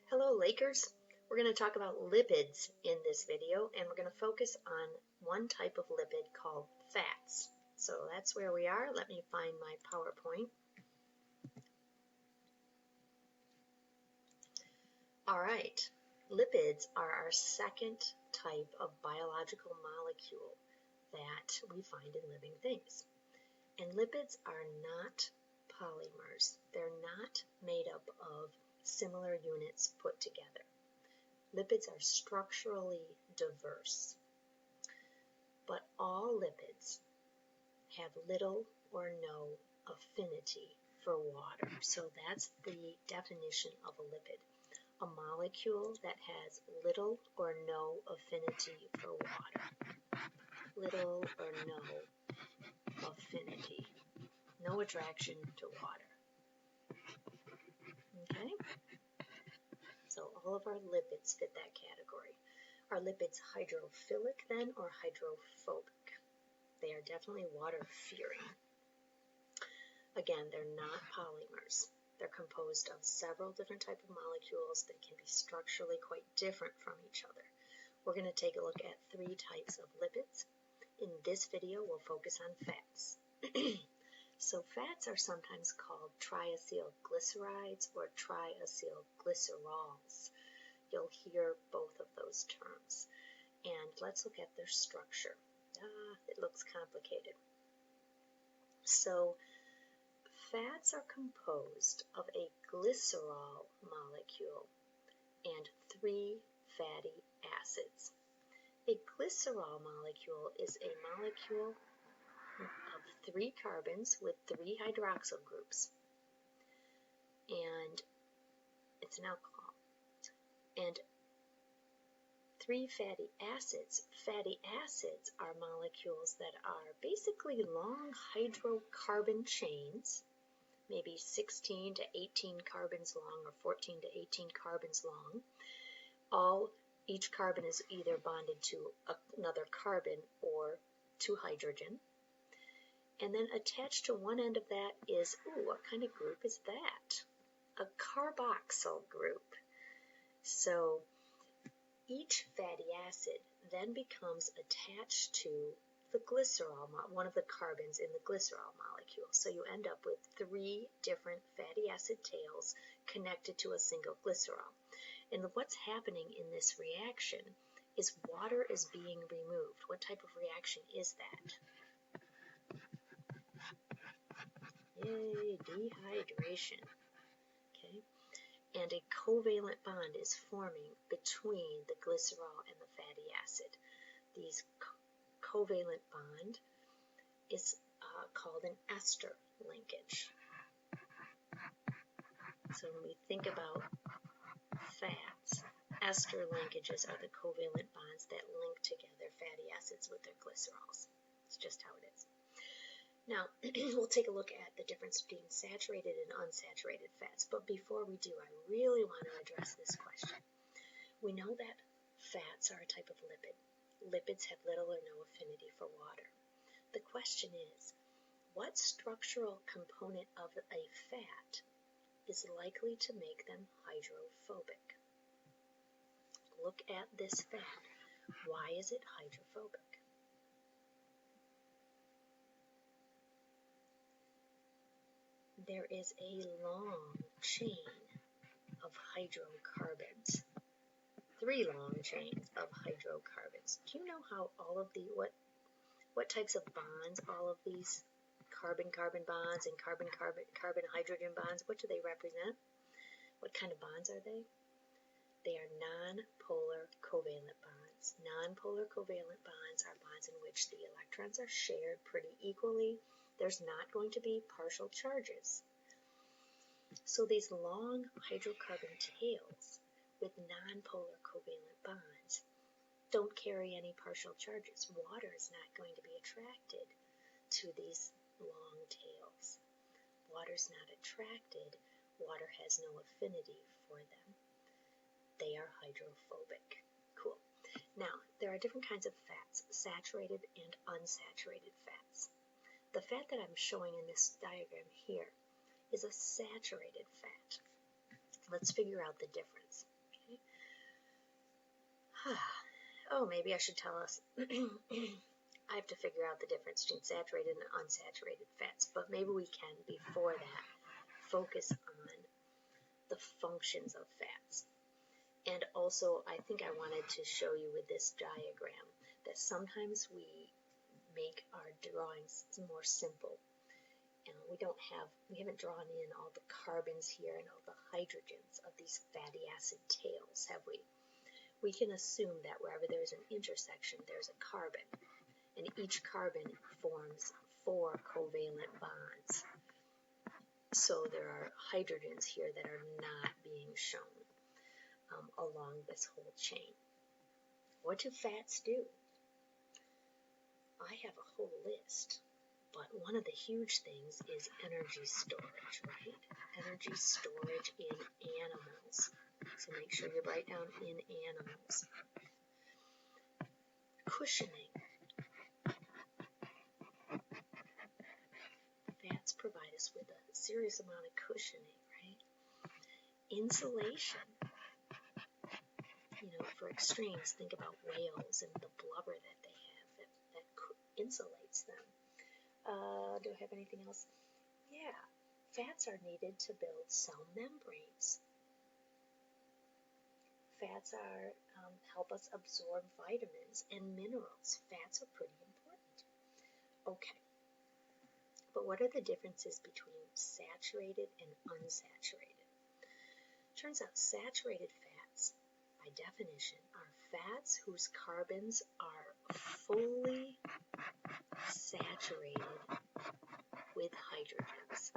Hello Lakers! We're going to talk about lipids in this video, and we're going to focus on one type of lipid called fats. So that's where we are. Let me find my PowerPoint. Alright, lipids are our second type of biological molecule that we find in living things. And lipids are not polymers. They're not made up of similar units put together. Lipids are structurally diverse, but all lipids have little or no affinity for water. So that's the definition of a lipid. A molecule that has little or no affinity for water. Little or no affinity. No attraction to water. Okay? So all of our lipids fit that category. Are lipids hydrophilic then or hydrophobic? They are definitely water-fearing. Again, they're not polymers. They're composed of several different types of molecules that can be structurally quite different from each other. We're going to take a look at three types of lipids. In this video, we'll focus on fats. So fats are sometimes called triacylglycerides or triacylglycerols. You'll hear both of those terms. And let's look at their structure. It looks complicated. So fats are composed of a glycerol molecule and three fatty acids. A glycerol molecule is a molecule of 3 carbons with 3 hydroxyl groups, and it's an alcohol, and 3 fatty acids. Fatty acids are molecules that are basically long hydrocarbon chains, maybe 16 to 18 carbons long or 14 to 18 carbons long. Each carbon is either bonded to another carbon or to hydrogen. And then attached to one end of that is, what kind of group is that? A carboxyl group. So each fatty acid then becomes attached to the glycerol, one of the carbons in the glycerol molecule. So you end up with 3 different fatty acid tails connected to a single glycerol. And what's happening in this reaction is water is being removed. What type of reaction is that? Yay, dehydration. Okay, and a covalent bond is forming between the glycerol and the fatty acid. This covalent bond is called an ester linkage. So when we think about fats, ester linkages are the covalent bonds that link together fatty acids with their glycerols. It's just how it is. Now, we'll take a look at the difference between saturated and unsaturated fats. But before we do, I really want to address this question. We know that fats are a type of lipid. Lipids have little or no affinity for water. The question is, what structural component of a fat is likely to make them hydrophobic? Look at this fat. Why is it hydrophobic? There is a long chain of hydrocarbons, 3 long chains of hydrocarbons. Do you know how all of what types of bonds all of these carbon-carbon bonds and carbon-carbon-hydrogen bonds, what do they represent? What kind of bonds are they? They are non-polar covalent bonds. Non-polar covalent bonds are bonds in which the electrons are shared pretty equally. There's not going to be partial charges. So these long hydrocarbon tails with non-polar covalent bonds don't carry any partial charges. Water is not going to be attracted to these long tails. Water's not attracted. Water has no affinity for them. They are hydrophobic. Cool. Now, there are different kinds of fats, saturated and unsaturated fats. The fat that I'm showing in this diagram here is a saturated fat. Let's figure out the difference. Oh, maybe I should tell us. I have to figure out the difference between saturated and unsaturated fats, but maybe we can, before that, focus on the functions of fats. And also, I think I wanted to show you with this diagram that sometimes we make our drawings more simple. And we haven't drawn in all the carbons here and all the hydrogens of these fatty acid tails, have we? We can assume that wherever there's an intersection, there's a carbon. And each carbon forms 4 covalent bonds. So there are hydrogens here that are not being shown along this whole chain. What do fats do? I have a whole list, but one of the huge things is energy storage, right? Energy storage in animals. So make sure you write down in animals. Cushioning. Fats provide us with a serious amount of cushioning, right? Insulation. For extremes, think about whales and the blubber that they have that insulates them. Do I have anything else? Yeah, fats are needed to build cell membranes. Fats help us absorb vitamins and minerals. Fats are pretty important. Okay, but what are the differences between saturated and unsaturated? Turns out saturated fats, by definition, are fats whose carbons are fully saturated with hydrogens.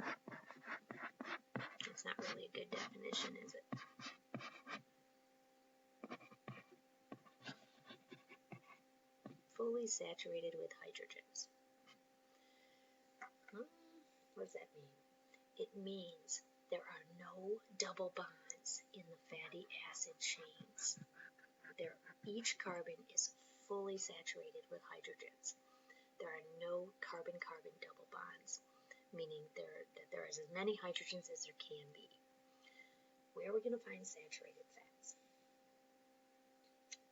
It's not really a good definition, is it? Fully saturated with hydrogens. What does that mean? It means there are no double bonds in the fatty acid chains. Each carbon is fully saturated with hydrogens. There are no carbon-carbon double bonds, meaning that there is as many hydrogens as there can be. Where are we going to find saturated fats?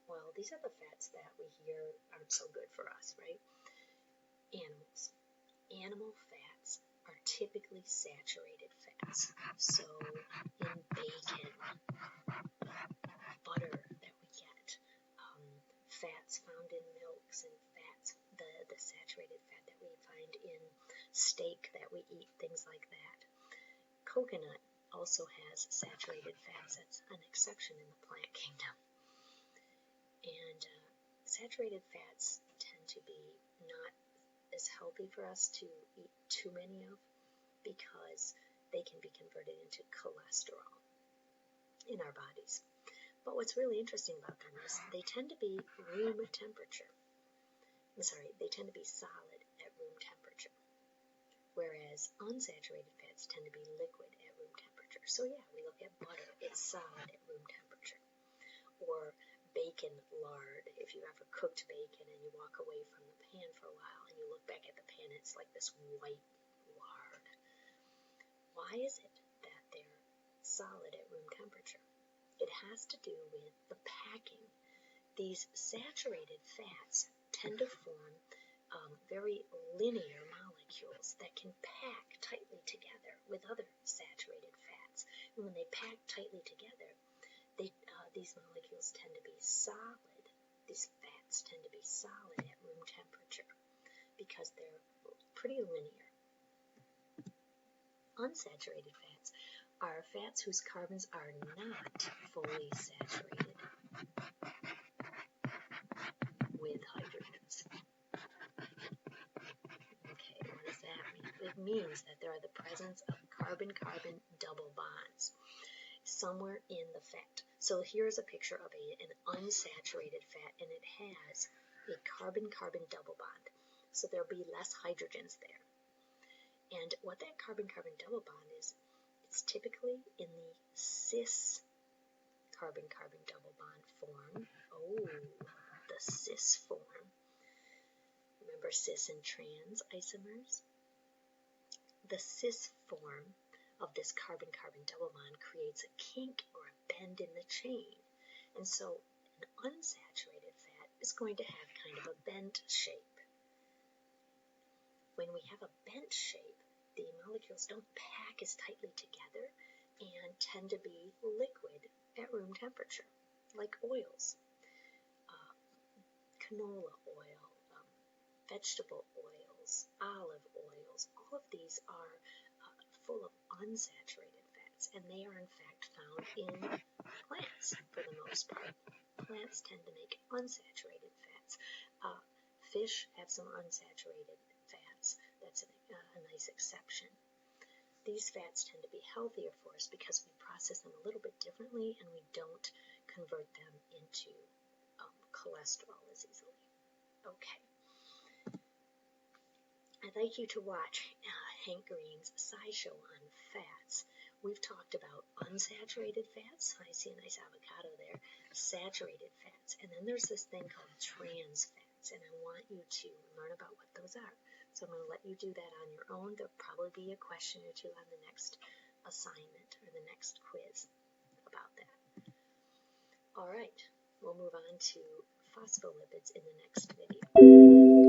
Well, these are the fats that we hear aren't so good for us, right? Animals. Animal fats are typically saturated fats. So in bacon, butter that we get, fats found in milks and fats, the saturated fat that we find in steak that we eat, things like that. Coconut also has saturated fats. That's an exception in the plant kingdom. And saturated fats tend to be not as healthy for us to eat too many of because they can be converted into cholesterol in our bodies. But what's really interesting about them is they tend to be room temperature. They tend to be solid at room temperature, whereas unsaturated fats tend to be liquid at room temperature. So yeah, we look at butter, it's solid at room temperature. Or bacon lard, if you ever cooked bacon and you walk away from the pan for a while and you look back at the pan, it's like this white lard. Why is it that they're solid at room temperature? It has to do with the packing. These saturated fats tend to form very linear molecules that can pack tightly together with other saturated fats. And when they pack tightly together, these molecules tend to be solid. These fats tend to be solid at room temperature because they're pretty linear. Unsaturated fats are fats whose carbons are not fully saturated with hydrogens. Okay, what does that mean? It means that there are the presence of carbon-carbon double bonds somewhere in the fat. So here's a picture of an unsaturated fat, and it has a carbon-carbon double bond. So there'll be less hydrogens there. And what that carbon-carbon double bond is, it's typically in the cis carbon-carbon double bond form. Oh, the cis form. Remember cis and trans isomers? The cis form of this carbon-carbon double bond creates a kink or a bend in the chain. And so An unsaturated fat is going to have kind of a bent shape. When we have a bent shape, the molecules don't pack as tightly together and tend to be liquid at room temperature, like oils, canola oil, vegetable oils, olive oils. All of these are full of unsaturated fats, and they are in fact found in plants for the most part. Plants tend to make unsaturated fats. Fish have some unsaturated fats. That's a nice exception. These fats tend to be healthier for us because we process them a little bit differently and we don't convert them into cholesterol as easily. Okay. I'd like you to watch Hank Green's SciShow on fats. We've talked about unsaturated fats. I see a nice avocado there. Saturated fats. And then there's this thing called trans fats. And I want you to learn about what those are. So I'm going to let you do that on your own. There'll probably be a question or two on the next assignment or the next quiz about that. All right. We'll move on to phospholipids in the next video.